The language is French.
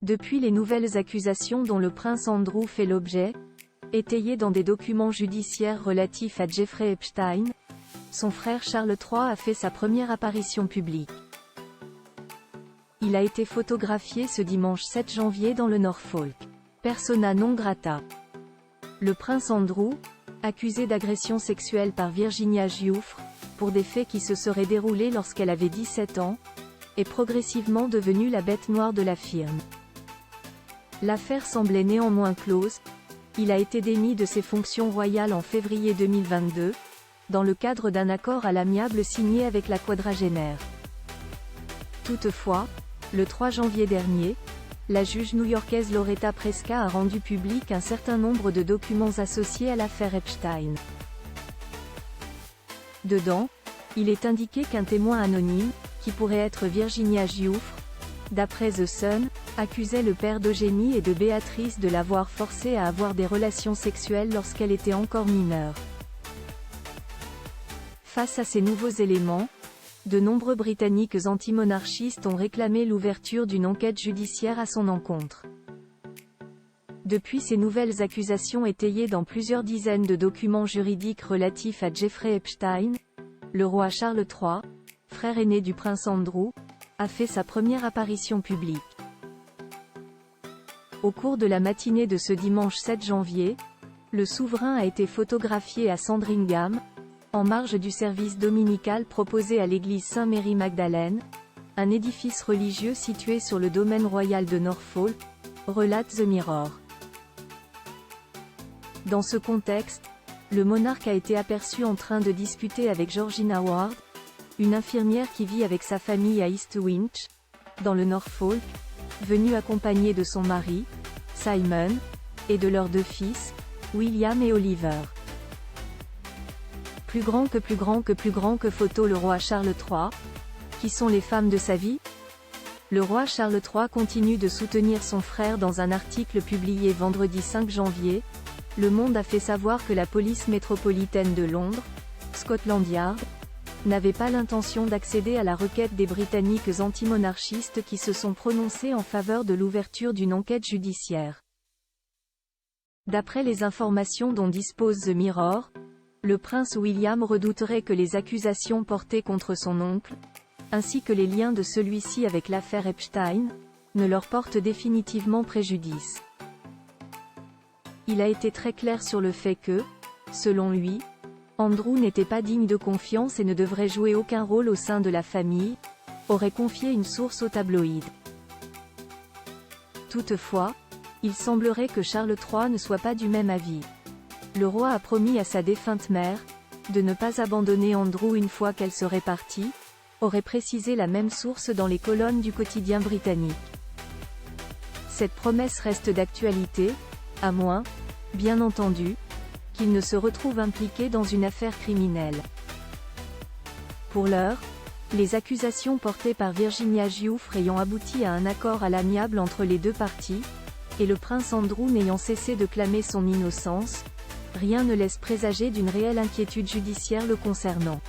Depuis les nouvelles accusations dont le prince Andrew fait l'objet, étayées dans des documents judiciaires relatifs à Jeffrey Epstein, son frère Charles III a fait sa première apparition publique. Il a été photographié ce dimanche 7 janvier dans le Norfolk. Persona non grata. Le prince Andrew, accusé d'agression sexuelle par Virginia Giuffre, pour des faits qui se seraient déroulés lorsqu'elle avait 17 ans, est progressivement devenu la bête noire de la firme. L'affaire semblait néanmoins close. Il a été démis de ses fonctions royales en février 2022, dans le cadre d'un accord à l'amiable signé avec la quadragénaire. Toutefois, le 3 janvier dernier, la juge new-yorkaise Loretta Preska a rendu public un certain nombre de documents associés à l'affaire Epstein. Dedans, il est indiqué qu'un témoin anonyme, qui pourrait être Virginia Giuffre, d'après The Sun, accusait le père d'Eugénie et de Béatrice de l'avoir forcée à avoir des relations sexuelles lorsqu'elle était encore mineure. Face à ces nouveaux éléments, de nombreux Britanniques antimonarchistes ont réclamé l'ouverture d'une enquête judiciaire à son encontre. Depuis ces nouvelles accusations étayées dans plusieurs dizaines de documents juridiques relatifs à Jeffrey Epstein, le roi Charles III, frère aîné du prince Andrew, a fait sa première apparition publique. Au cours de la matinée de ce dimanche 7 janvier, le souverain a été photographié à Sandringham, en marge du service dominical proposé à l'église Saint-Mary-Magdalène, un édifice religieux situé sur le domaine royal de Norfolk, relate The Mirror. Dans ce contexte, le monarque a été aperçu en train de discuter avec Georgina Ward, une infirmière qui vit avec sa famille à East Winch, dans le Norfolk, venue accompagnée de son mari, Simon, et de leurs deux fils, William et Oliver. Plus grand que photo le roi Charles III. Qui sont les femmes de sa vie? Le roi Charles III continue de soutenir son frère dans un article publié vendredi 5 janvier. Le Monde a fait savoir que la police métropolitaine de Londres, Scotland Yard, n'avait pas l'intention d'accéder à la requête des Britanniques antimonarchistes qui se sont prononcés en faveur de l'ouverture d'une enquête judiciaire. D'après les informations dont dispose The Mirror, le prince William redouterait que les accusations portées contre son oncle, ainsi que les liens de celui-ci avec l'affaire Epstein, ne leur portent définitivement préjudice. Il a été très clair sur le fait que, selon lui, Andrew n'était pas digne de confiance et ne devrait jouer aucun rôle au sein de la famille, aurait confié une source au tabloïd. Toutefois, il semblerait que Charles III ne soit pas du même avis. Le roi a promis à sa défunte mère de ne pas abandonner Andrew une fois qu'elle serait partie, aurait précisé la même source dans les colonnes du quotidien britannique. Cette promesse reste d'actualité, à moins, bien entendu, qu'il ne se retrouve impliqué dans une affaire criminelle. Pour l'heure, les accusations portées par Virginia Giuffre ayant abouti à un accord à l'amiable entre les deux parties, et le prince Andrew n'ayant cessé de clamer son innocence, rien ne laisse présager d'une réelle inquiétude judiciaire le concernant.